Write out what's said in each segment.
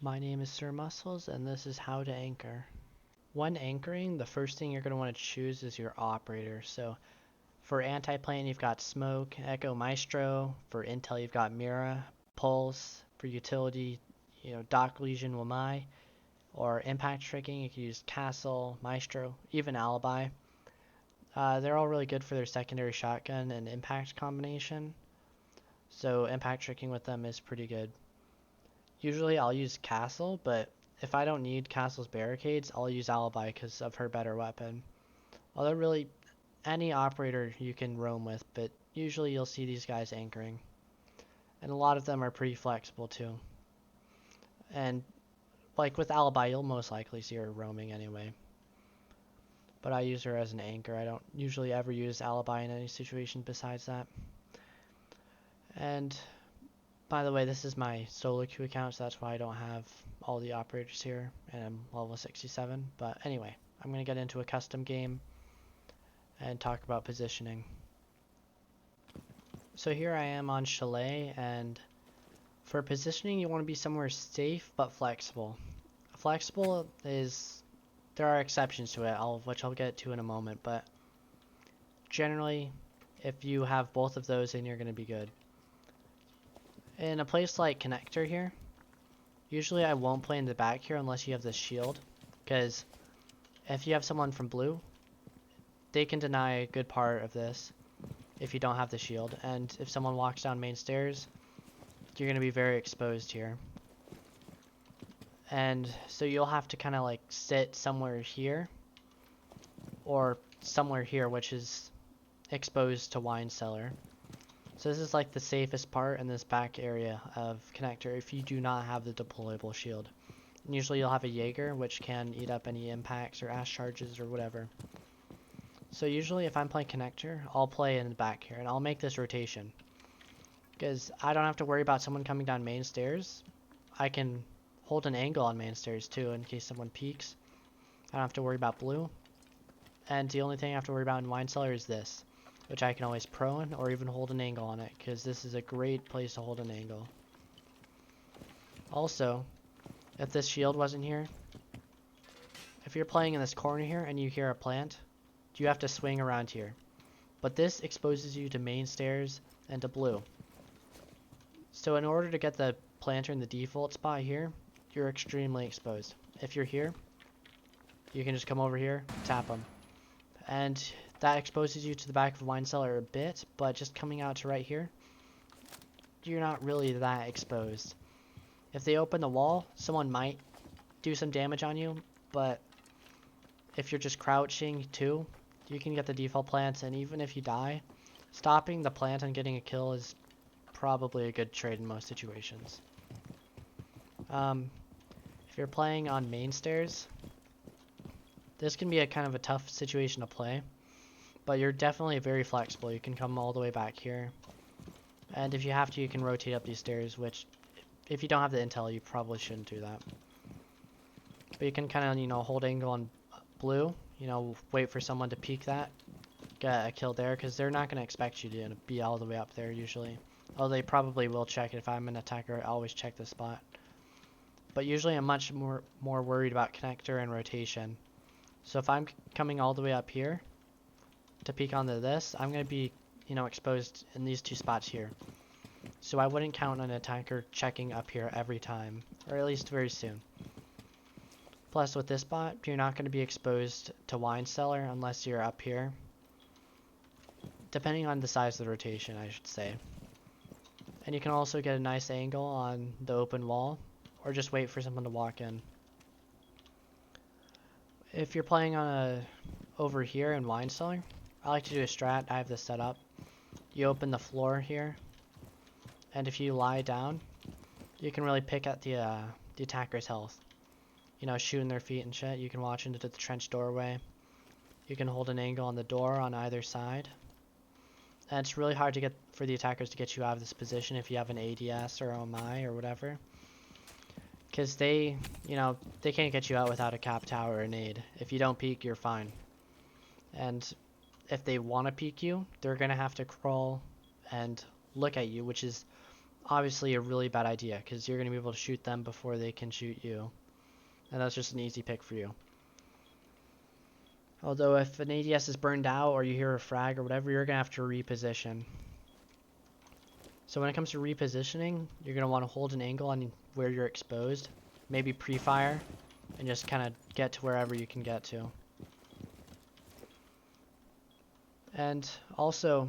My name is Sir Muscles, and this is how to anchor. When anchoring, the first thing you're going to want to choose is your operator. So for anti-plane, you've got Smoke, Echo Maestro. For intel, you've got Mira, Pulse. For utility, Dock Legion Wamai. Or impact tricking, you can use Castle, Maestro, even Alibi. They're all really good for their secondary shotgun and impact combination. So impact tricking with them is pretty good. Usually I'll use Castle, but if I don't need Castle's barricades, I'll use Alibi because of her better weapon. Although really, any operator you can roam with, but usually you'll see these guys anchoring. And a lot of them are pretty flexible too. And like with Alibi, you'll most likely see her roaming anyway. But I use her as an anchor. I don't usually ever use Alibi in any situation besides that. And by the way, this is my solo queue account, so that's why I don't have all the operators here, and I'm level 67. But anyway, I'm going to get into a custom game and talk about positioning. So here I am on Chalet, and for positioning, you want to be somewhere safe but flexible. Flexible is, there are exceptions to it, which I'll get to in a moment, but generally, if you have both of those, then you're going to be good. In a place like Connector here, usually I won't play in the back here unless you have the shield, because if you have someone from blue, they can deny a good part of this if you don't have the shield, and if someone walks down main stairs, you're going to be very exposed here. And so you'll have to kind of like sit somewhere here, or somewhere here, which is exposed to wine cellar. So this is like the safest part in this back area of Connector if you do not have the deployable shield. And usually you'll have a Jaeger, which can eat up any impacts or ash charges or whatever. So usually if I'm playing Connector, I'll play in the back here, and I'll make this rotation. Because I don't have to worry about someone coming down main stairs. I can hold an angle on main stairs too in case someone peeks. I don't have to worry about blue. And the only thing I have to worry about in wine cellar is this, which I can always prone or even hold an angle on it, because this is a great place to hold an angle. Also, if this shield wasn't here, if you're playing in this corner here and you hear a plant, you have to swing around here. But this exposes you to main stairs and to blue. So in order to get the planter in the default spot here, you're extremely exposed. If you're here, you can just come over here, tap them. And that exposes you to the back of the wine cellar a bit, but just coming out to right here, you're not really that exposed. If they open the wall, someone might do some damage on you, but if you're just crouching too, you can get the default plant, and even if you die, stopping the plant and getting a kill is probably a good trade in most situations. If you're playing on main stairs, this can be a kind of a tough situation to play, but you're definitely very flexible. You can come all the way back here, and if you have to, you can rotate up these stairs, which if you don't have the intel, you probably shouldn't do that. But you can kind of, hold angle on blue, wait for someone to peek that, get a kill there, because they're not going to expect you to be all the way up there usually. Although they probably will check it. If I'm an attacker, I always check the spot. But usually I'm much more worried about connector and rotation. So if I'm coming all the way up here to peek onto this, I'm going to be, exposed in these two spots here. So I wouldn't count on an attacker checking up here every time, or at least very soon. Plus with this spot, you're not going to be exposed to wine cellar unless you're up here. Depending on the size of the rotation, I should say. And you can also get a nice angle on the open wall, or just wait for someone to walk in. If you're playing on over here in wine cellar, I like to do a strat. I have this set up. You open the floor here, and if you lie down, you can really pick at the attacker's health. Shooting their feet and shit. You can watch into the trench doorway. You can hold an angle on the door on either side. And it's really hard to get for the attackers to get you out of this position if you have an ADS or OMI or whatever. Because they can't get you out without a cap tower or a nade. If you don't peek, you're fine. And if they want to peek you, they're going to have to crawl and look at you, which is obviously a really bad idea because you're going to be able to shoot them before they can shoot you. And that's just an easy pick for you. Although if an ADS is burned out or you hear a frag or whatever, you're going to have to reposition. So when it comes to repositioning, you're going to want to hold an angle on where you're exposed. Maybe pre-fire and just kind of get to wherever you can get to. And also,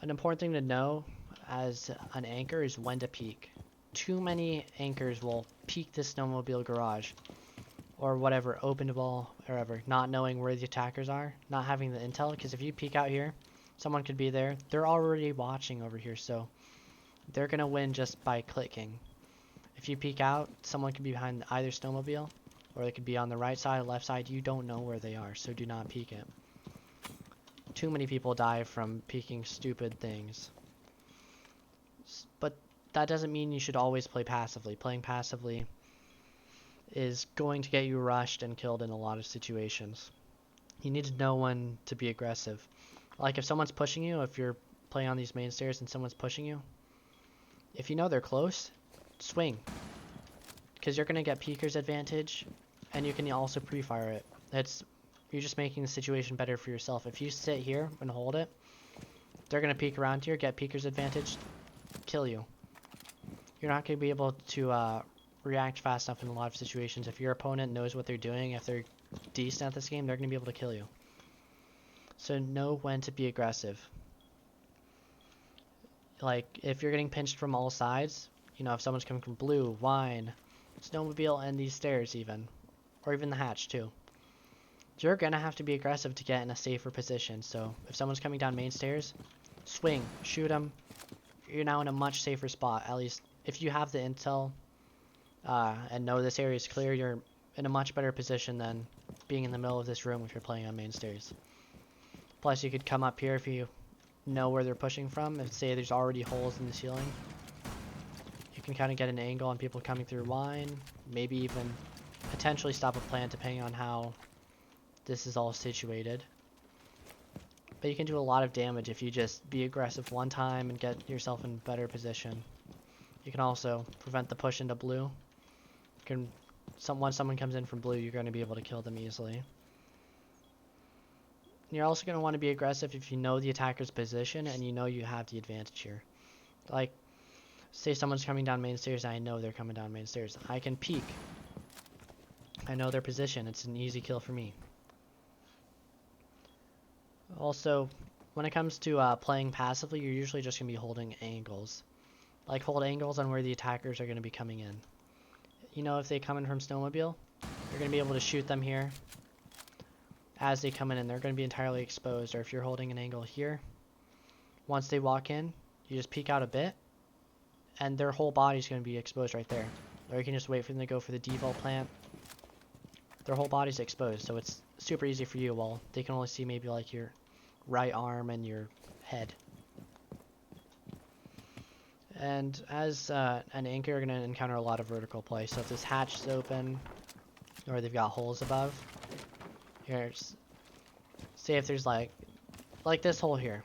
an important thing to know as an anchor is when to peek. Too many anchors will peek the snowmobile garage or whatever, open the ball, or whatever, not knowing where the attackers are, not having the intel, because if you peek out here, someone could be there. They're already watching over here, so they're going to win just by clicking. If you peek out, someone could be behind either snowmobile, or they could be on the right side or left side. You don't know where they are, so do not peek it. Too many people die from peeking stupid things. But that doesn't mean you should always play passively. Playing passively is going to get you rushed and killed in a lot of situations. You need to know when to be aggressive. Like if someone's pushing you, if you're playing on these main stairs and someone's pushing you, if you know they're close, swing. Because you're going to get peeker's advantage, and you can also pre-fire it. You're just making the situation better for yourself. If you sit here and hold it, they're going to peek around here, get peeker's advantage, kill you. You're not going to be able to react fast enough in a lot of situations. If your opponent knows what they're doing, if they're decent at this game, they're going to be able to kill you. So know when to be aggressive. Like, if you're getting pinched from all sides, you know, if someone's coming from blue, wine, snowmobile, and these stairs even, or even the hatch too, you're going to have to be aggressive to get in a safer position. So if someone's coming down main stairs, swing, shoot them. You're now in a much safer spot. At least if you have the intel and know this area is clear, you're in a much better position than being in the middle of this room if you're playing on main stairs. Plus, you could come up here if you know where they're pushing from. If, say, there's already holes in the ceiling, you can kind of get an angle on people coming through wine. Maybe even potentially stop a plant depending on how this is all situated. But you can do a lot of damage if you just be aggressive one time and get yourself in better position. You can also prevent the push into blue. Once someone comes in from blue, you're going to be able to kill them easily. You're also going to want to be aggressive if you know the attacker's position and you know you have the advantage here. Like, say someone's coming down main stairs and I know they're coming down main stairs. I can peek. I know their position. It's an easy kill for me. Also, when it comes to playing passively, you're usually just going to be holding angles. Like, hold angles on where the attackers are going to be coming in. You know, if they come in from snowmobile, you're going to be able to shoot them here as they come in, and they're going to be entirely exposed. Or if you're holding an angle here, once they walk in, you just peek out a bit, and their whole body's going to be exposed right there. Or you can just wait for them to go for the default plant. Their whole body's exposed, so it's super easy for you, while they can only see maybe like your right arm and your head. And as an anchor, you're going to encounter a lot of vertical play. So if this hatch is open, or they've got holes above, here's, say if there's like this hole here.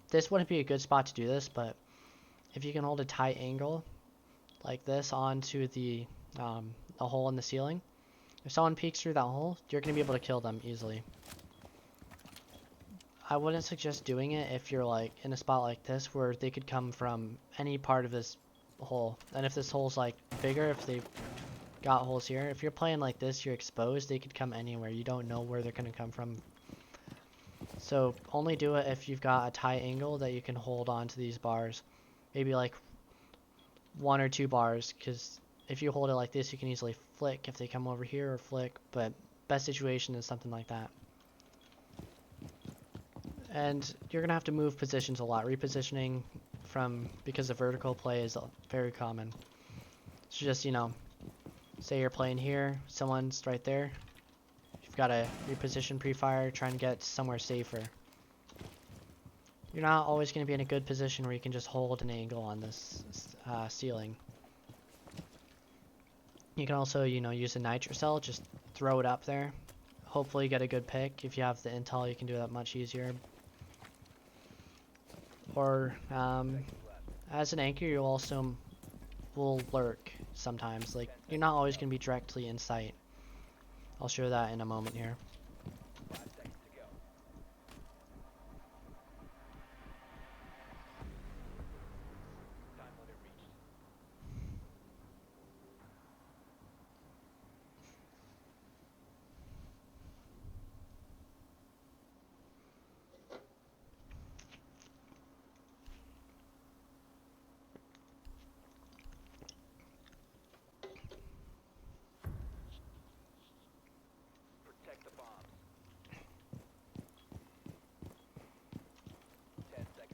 This wouldn't be a good spot to do this, but if you can hold a tight angle like this onto the hole in the ceiling, if someone peeks through that hole, you're going to be able to kill them easily. I wouldn't suggest doing it if you're like in a spot like this where they could come from any part of this hole. And if this hole's like bigger, if they've got holes here, if you're playing like this, you're exposed, they could come anywhere. You don't know where they're going to come from. So only do it if you've got a tight angle that you can hold on to these bars. Maybe like 1 or 2 bars, because if you hold it like this, you can easily flick if they come over here, or flick, but best situation is something like that. And you're going to have to move positions a lot. Repositioning because the vertical play is very common. So just, you know, say you're playing here, someone's right there. You've got to reposition pre-fire, try and get somewhere safer. You're not always going to be in a good position where you can just hold an angle on this ceiling. You can also, you know, use a nitro cell, just throw it up there. Hopefully get a good pick. If you have the intel, you can do that much easier. Or As an anchor, you also will lurk sometimes. Like, you're not always going to be directly in sight. I'll show that in a moment here.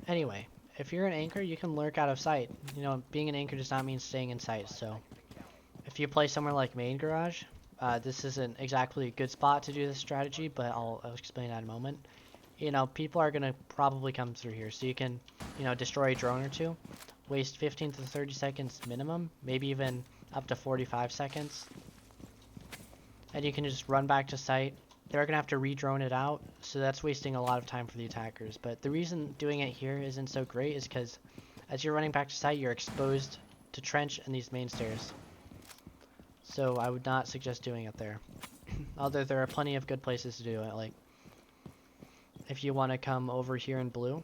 Anyway, if you're an anchor, you can lurk out of sight. You know, being an anchor does not mean staying in sight, so if you play somewhere like main garage, this isn't exactly a good spot to do this strategy, but I'll explain that in a moment. You know, people are going to probably come through here, so you can, you know, destroy a drone or two, waste 15 to 30 seconds minimum, maybe even up to 45 seconds, and you can just run back to site. They're going to have to re-drone it out, so that's wasting a lot of time for the attackers. But the reason doing it here isn't so great is because as you're running back to site, you're exposed to trench and these main stairs. So I would not suggest doing it there. Although there are plenty of good places to do it, like if you want to come over here in blue,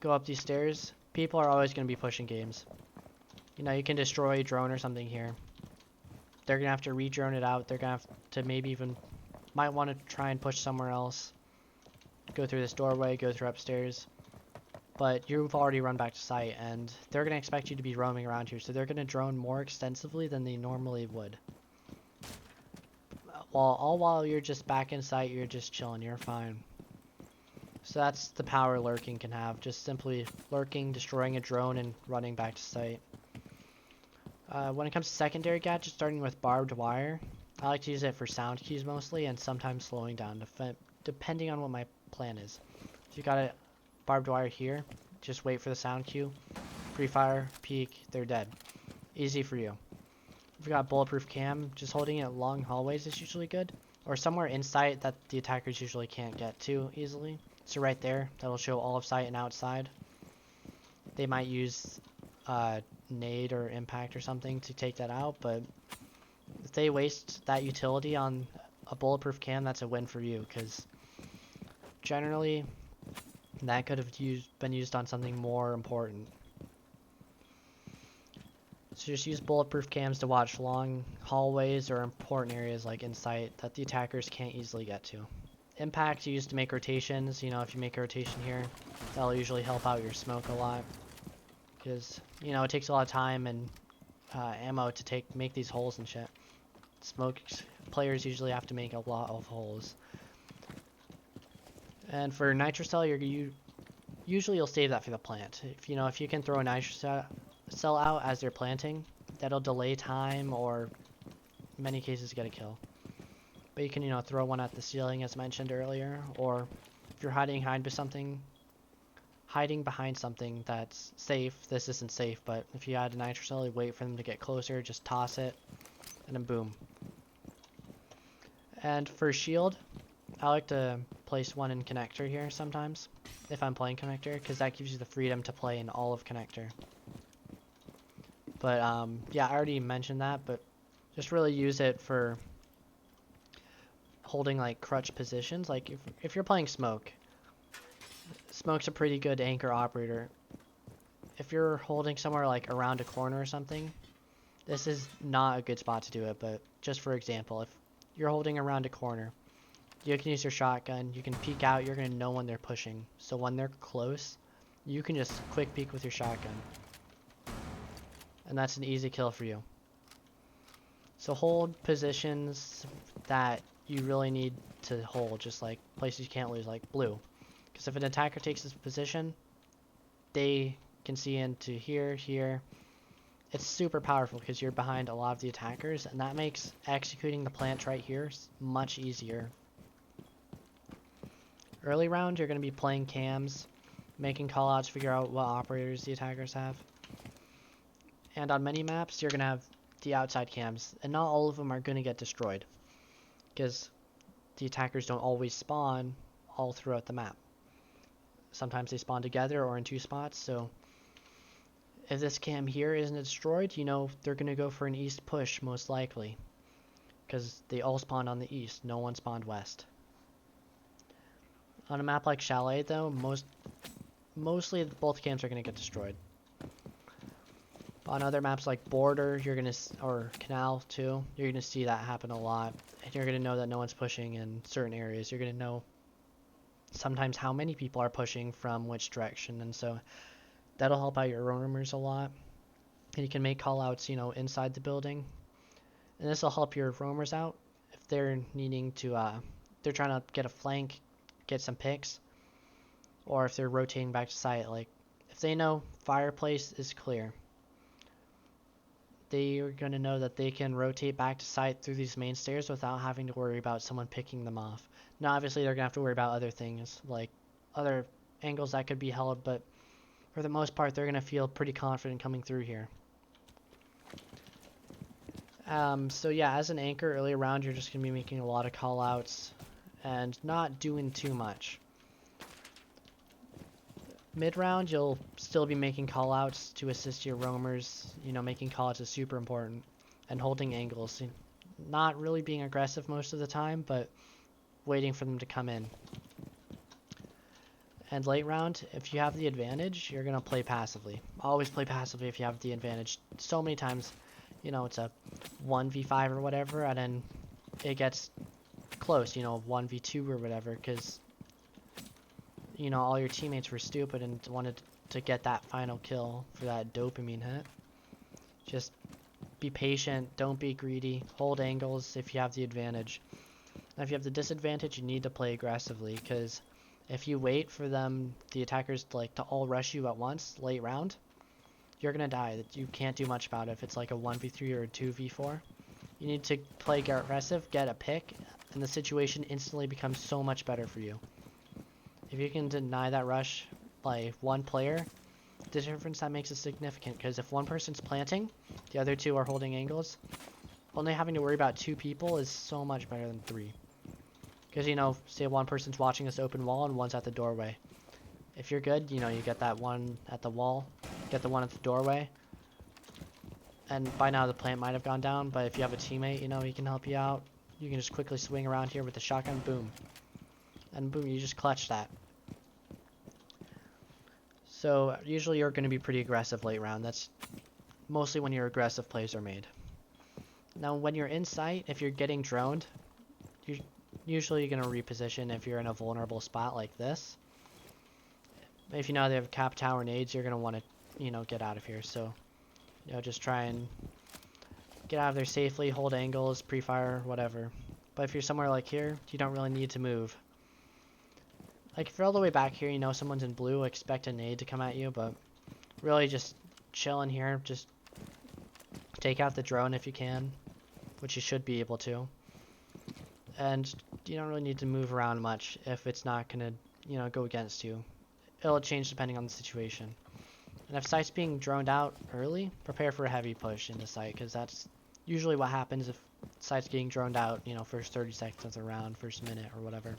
go up these stairs, people are always going to be pushing games. You know, you can destroy a drone or something here. They're going to have to re-drone it out. They're going to have to maybe even, might want to try and push somewhere else. Go through this doorway, go through upstairs. But you've already run back to site, and they're going to expect you to be roaming around here. So they're going to drone more extensively than they normally would. All while you're just back in sight, you're just chilling, you're fine. So that's the power lurking can have. Just simply lurking, destroying a drone, and running back to site. When it comes to secondary gadgets, starting with barbed wire, I like to use it for sound cues mostly, and sometimes slowing down, depending on what my plan is. If you got a barbed wire here, just wait for the sound cue, pre-fire, peek, they're dead. Easy for you. If you got bulletproof cam, just holding it long hallways is usually good, or somewhere in sight that the attackers usually can't get to easily. So right there, that'll show all of sight and outside. They might use nade or impact or something to take that out, but if they waste that utility on a bulletproof cam, that's a win for you, because generally that could have been used on something more important. So just use bulletproof cams to watch long hallways or important areas like in sight that the attackers can't easily get to. Impact you use to make rotations. You know, if you make a rotation here, that'll usually help out your smoke a lot, because you know it takes a lot of time and ammo to make these holes and shit. Smoke players usually have to make a lot of holes. And for nitrocell, usually you'll save that for the plant. If you can throw a nitrocell out as they're planting, that'll delay time or in many cases get a kill. But you can throw one at the ceiling as mentioned earlier, or if you're hiding behind something that's safe. This isn't safe, but if you add a nitrocell, you wait for them to get closer, just toss it, and then boom. And for shield, I like to place one in connector here sometimes, if I'm playing connector, because that gives you the freedom to play in all of connector. But yeah, I already mentioned that, but just really use it for holding like crutch positions. Like if you're playing smoke's a pretty good anchor operator. If you're holding somewhere like around a corner or something, this is not a good spot to do it, but just for example, if you're holding around a corner, you can use your shotgun, you can peek out, you're going to know when they're pushing. So when they're close, you can just quick peek with your shotgun. And that's an easy kill for you. So hold positions that you really need to hold, just like places you can't lose, like blue. Because if an attacker takes this position, they can see into here. It's super powerful because you're behind a lot of the attackers, and that makes executing the plant right here much easier. Early round, you're going to be playing cams, making callouts, figure out what operators the attackers have. And on many maps, you're going to have the outside cams, and not all of them are going to get destroyed, because the attackers don't always spawn all throughout the map. Sometimes they spawn together or in two spots, so if this cam here isn't destroyed, you know they're going to go for an east push most likely. Because they all spawned on the east, no one spawned west. On a map like Chalet though, mostly both cams are going to get destroyed. On other maps like Border, or Canal too, you're going to see that happen a lot. And you're going to know that no one's pushing in certain areas. You're going to know sometimes how many people are pushing from which direction, and so that'll help out your roamers a lot. And you can make callouts, you know, inside the building. And this will help your roamers out if they're needing to, they're trying to get a flank, get some picks, or if they're rotating back to site. Like, if they know fireplace is clear, they are going to know that they can rotate back to site through these main stairs without having to worry about someone picking them off. Now, obviously, they're going to have to worry about other things, like other angles that could be held, but for the most part, they're going to feel pretty confident coming through here. So yeah, as an anchor early round, you're just going to be making a lot of callouts and not doing too much. Mid round, you'll still be making callouts to assist your roamers. You know, making callouts is super important, and holding angles. Not really being aggressive most of the time, but waiting for them to come in. And late round, if you have the advantage, you're going to play passively. Always play passively if you have the advantage. So many times, you know, it's a 1v5 or whatever, and then it gets close, you know, 1v2 or whatever, because, you know, all your teammates were stupid and wanted to get that final kill for that dopamine hit. Just be patient, don't be greedy, hold angles if you have the advantage. Now, if you have the disadvantage, you need to play aggressively, because if you wait for them, the attackers, to all rush you at once, late round, you're going to die. You can't do much about it if it's like a 1v3 or a 2v4. You need to play aggressive, get a pick, and the situation instantly becomes so much better for you. If you can deny that rush by one player, the difference that makes is significant, because if one person's planting, the other two are holding angles, only having to worry about two people is so much better than three. Because, you know, say one person's watching this open wall and one's at the doorway. If you're good, you know, you get that one at the wall, get the one at the doorway, and by now the plant might have gone down, but if you have a teammate, you know, he can help you out. You can just quickly swing around here with the shotgun, boom. And boom, you just clutch that. So usually you're going to be pretty aggressive late round. That's mostly when your aggressive plays are made. Now when you're in sight, if you're getting droned, you're usually going to reposition if you're in a vulnerable spot like this. If you know they have cap tower nades, you're going to want to, you know, get out of here. So, you know, just try and get out of there safely, hold angles, pre-fire, whatever. But if you're somewhere like here, you don't really need to move. Like, if you're all the way back here, you know someone's in blue, expect a nade to come at you, but really just chill in here. Just take out the drone if you can, which you should be able to. And you don't really need to move around much if it's not going to, you know, go against you. It'll change depending on the situation. And if site's being droned out early, prepare for a heavy push into site, because that's usually what happens if site's getting droned out, you know, first 30 seconds of the round, first minute or whatever.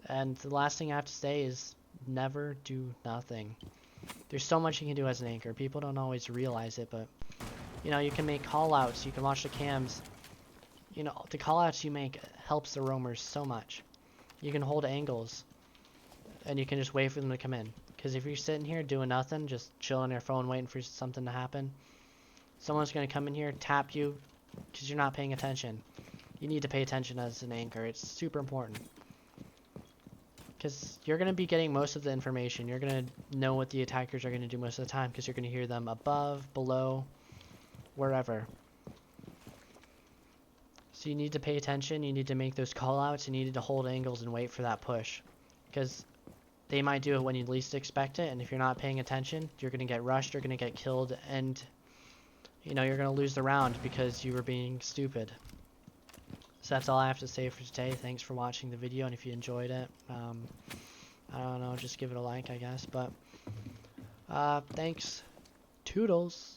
And the last thing I have to say is never do nothing. There's so much you can do as an anchor. People don't always realize it, but, you know, you can make callouts, you can watch the cams. You know, the callouts you make helps the roamers so much. You can hold angles, and you can just wait for them to come in. Because if you're sitting here doing nothing, just chilling on your phone waiting for something to happen, someone's going to come in here, tap you, because you're not paying attention. You need to pay attention as an anchor. It's super important. Because you're going to be getting most of the information. You're going to know what the attackers are going to do most of the time, because you're going to hear them above, below, wherever. So you need to pay attention. You need to make those callouts. You need to hold angles and wait for that push. Because they might do it when you least expect it, and if you're not paying attention, you're going to get rushed, you're going to get killed, and, you know, you're going to lose the round because you were being stupid. So that's all I have to say for today. Thanks for watching the video, and if you enjoyed it, I don't know, just give it a like, I guess, but, thanks. Toodles.